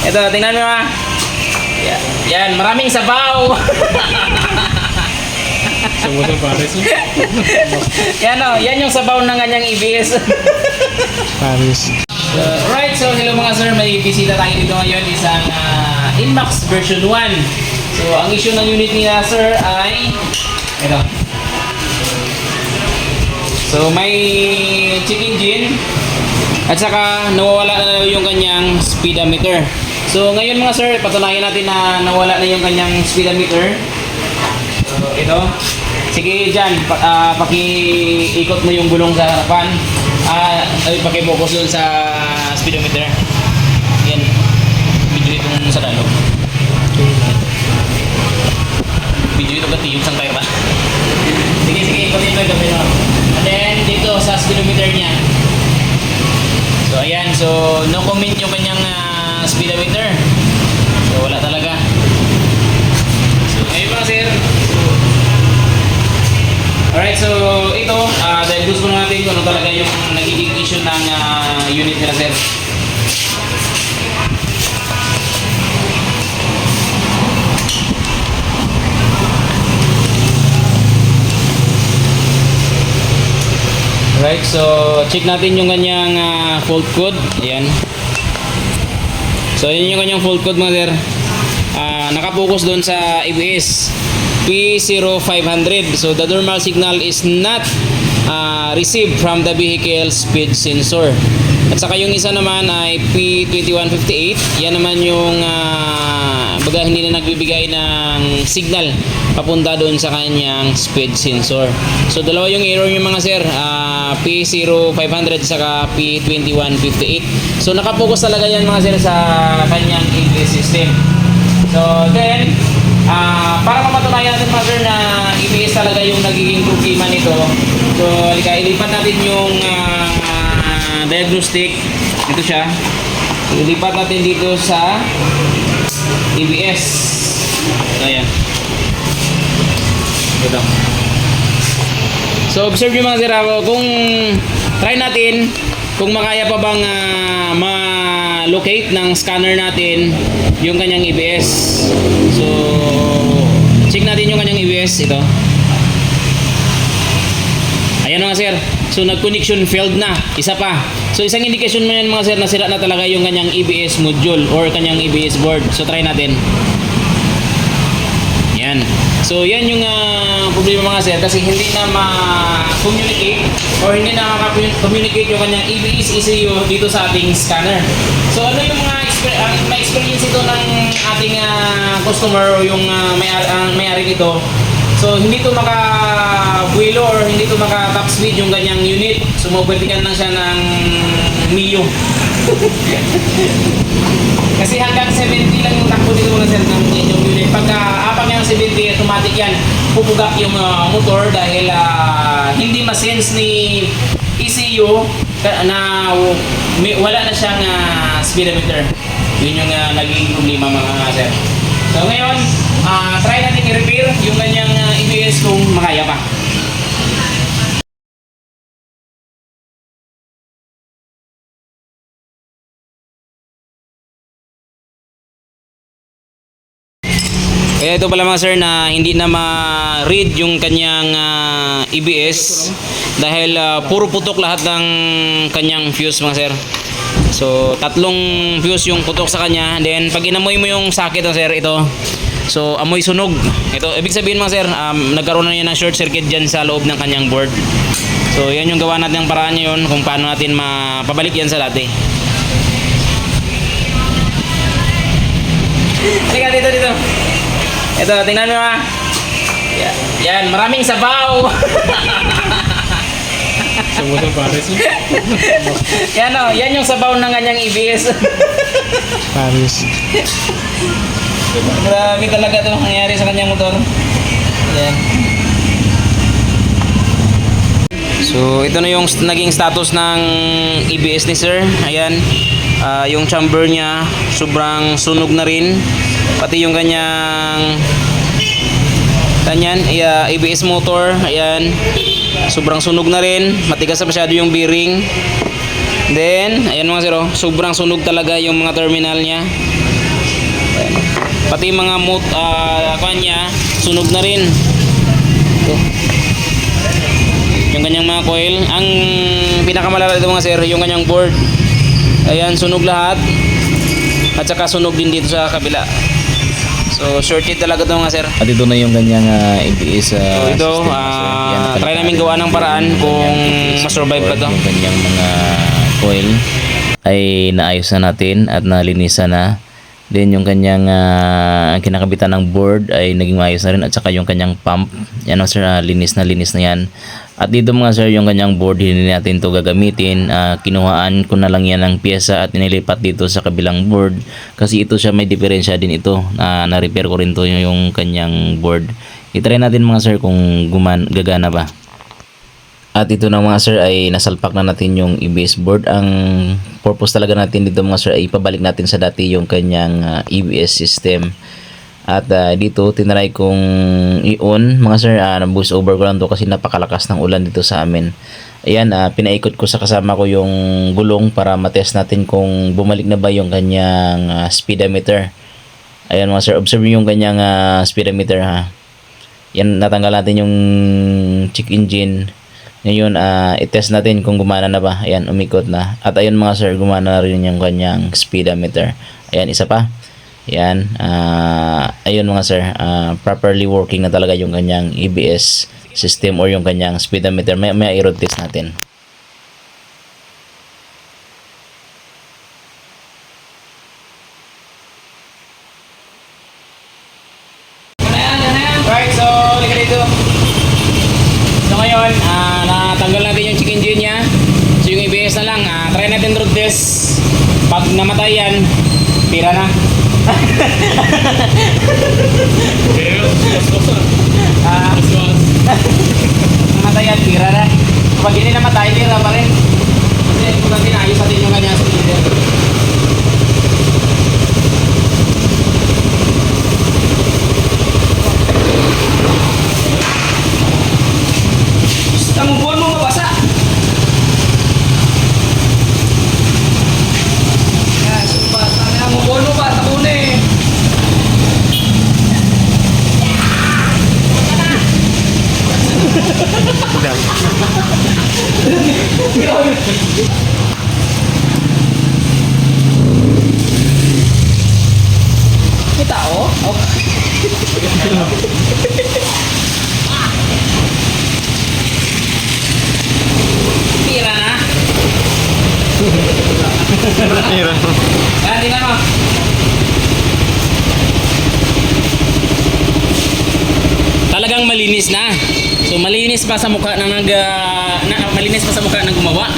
Ito, tingnan mo ha. Yan, maraming sabaw. Sabaw sa Paris. Yan o, yan yung sabaw ng kanyang EBS. Paris. Alright, so hello mga sir, may bisita tayo dito ngayon, isang Inmax version 1. So ang issue ng unit niya sir ay ito. So may check engine at saka nawawala na yung kanyang speedometer. So ngayon mga sir, patunayan natin na nawala na yung kanyang speedometer. So ito. Sige dyan, paki-ikot mo yung gulong sa harapan. Paki-focus dun sa speedometer. Yan. Video itong sa lalo. Video ito katiyog sang tayo ba? Sige, ikutin mo ito. And then dito sa speedometer niya. So ayan, so no comment yung kanyang speedometer. So wala talaga. So ayun mga sir. Alright, so ito, dahil gusto natin kung ano talaga yung nagiging issue ng unit nila sir. Alright, so check natin yung kanyang fault code. Ayan. So yun yung kanyang fault code mga sir. Nakapokus doon sa ABS P0500. So the normal signal is not received from the vehicle speed sensor. At saka yung isa naman ay P2158. Yan naman yung baga hindi na nagbibigay ng signal papunta doon sa kanyang speed sensor. So dalawa yung error yung mga sir, P0500 saka P2158. So nakapokus talaga yan mga sir sa kanyang ABS system. So then para mapatunayan natin mga sir na ABS talaga yung nagiging problema nito. So halika, ilipat natin yung diagnostic. Ito siya. Ilipat natin dito sa ABS. So ayan. Ito. So observe nyo mga sir, kung try natin kung makaya pa bang ma-locate ng scanner natin yung kanyang ABS. So check natin yung kanyang ABS. Ito. Ayan mga sir. So nag-connection failed na. Isa pa. So isang indication mo yan mga sir na sira na talaga yung kanyang ABS module or kanyang ABS board. So try natin. Yan. So yan yung problema mga sir kasi hindi na ma-communicate or hindi na maka-communicate yung kanyang ABS ECU dito sa ating scanner. So ano yung mga experience ito ng ating customer o yung may-ari nito. So hindi to maka-buelo or hindi to maka-top speed yung kanyang unit. So mapwetikan lang siya ng Mio. Kasi hanggang 70 lang yung takbo dito mga sir ng inyong unit. Pagka apang yung 70, automatic yan, pupugak yung motor dahil hindi ma-sense ni ECU na wala na siyang speedometer. Yun yung naging problema mga sir. So ngayon, try natin i-repair yung kanyang ABS kung makaya pa. Kaya ito pala mga sir na hindi na ma-read yung kanyang ABS dahil puro putok lahat ng kanyang fuse mga sir. So tatlong fuse yung putok sa kanya. Then pag inamoy mo yung socket mga sir, ito. So amoy sunog. Ito ibig sabihin mga sir, nagkaroon na yan ng short circuit dyan sa loob ng kanyang board. So yan yung gawa natin ng paraan yun kung paano natin mapabalik yan sa dati. Teka dito. Ito, tingnan mo ha. Yan, maraming sabaw. Sabaw sa Paris. Yan o, yan yung sabaw ng kanyang EBS. Paris. Grabe talaga ito nangyari sa kanyang motor. Yan. So, ito na yung naging status ng EBS ni sir. Ayan. Yung chamber niya, sobrang sunog na rin. Pati yung kanyang ABS motor, ayan, sobrang sunog na rin, matigas na masyado yung bearing. Then, ayan mga sir, sobrang sunog talaga yung mga terminal niya. Pati mga kanya, sunog na rin. Ito. Yung kanyang mga coil. Ang pinakamalala dito mga sir, yung kanyang board. Ayan, sunog lahat. At saka sunog din dito sa kabila. So, shorted talaga ito mga sir. At ito na yung kanyang ABS So, ito, system, sir. Yan, try namin gawa ng paraan kung ma-survive pa to. Yung kanyang mga coil ay naayos na natin at nalinisan na. Then yung kanyang kinakabitan ng board ay naging maayos na rin, at saka yung kanyang pump. Yan o sir, linis na yan. At dito mga sir, yung kanyang board hindi natin to gagamitin. Kinuhaan ko na lang yan ng pyesa at nilipat dito sa kabilang board kasi ito siya may diferensya din ito. Na-repair ko rin to yung kanyang board. I-try natin mga sir kung gagana ba. At ito na mga sir ay nasalpak na natin yung EBS board. Ang purpose talaga natin dito mga sir ay ipabalik natin sa dati yung kanyang EBS system. At dito tinry kong i-on mga sir, na-boost over ko lang to kasi napakalakas ng ulan dito sa amin. Ayan, pinaikot ko sa kasama ko yung gulong para matest natin kung bumalik na ba yung kanyang speedometer. Ayan mga sir, observe yung kanyang speedometer ha. Yan, natanggal natin yung check engine. Ngayon, i-test natin kung gumana na ba. Ayan, umikot na. At ayun mga sir, gumana na rin yung kanyang speedometer. Ayan, isa pa. Ayan, ayun mga sir, properly working na talaga yung kanyang EBS system or yung kanyang speedometer. May i-road test natin. Right, so liga dito. So ngayon, natanggal natin yung check engine niya. So yung ABS na lang, try natin road test. Pag namatay yan, tira na. Namatay yan, tira na. Pag hindi namatay, tira pa rin. Kasi kung tinayos natin yung kanya sa leader. Tangubuan mo mabasa. Yes, tangubuan mo ba? Takuna eh. May tao? Oh. Tira na. Tira. Tingnan mo. Talagang malinis na. So malinis pa sa mukha ng malinis pa sa mukha ng gumawa.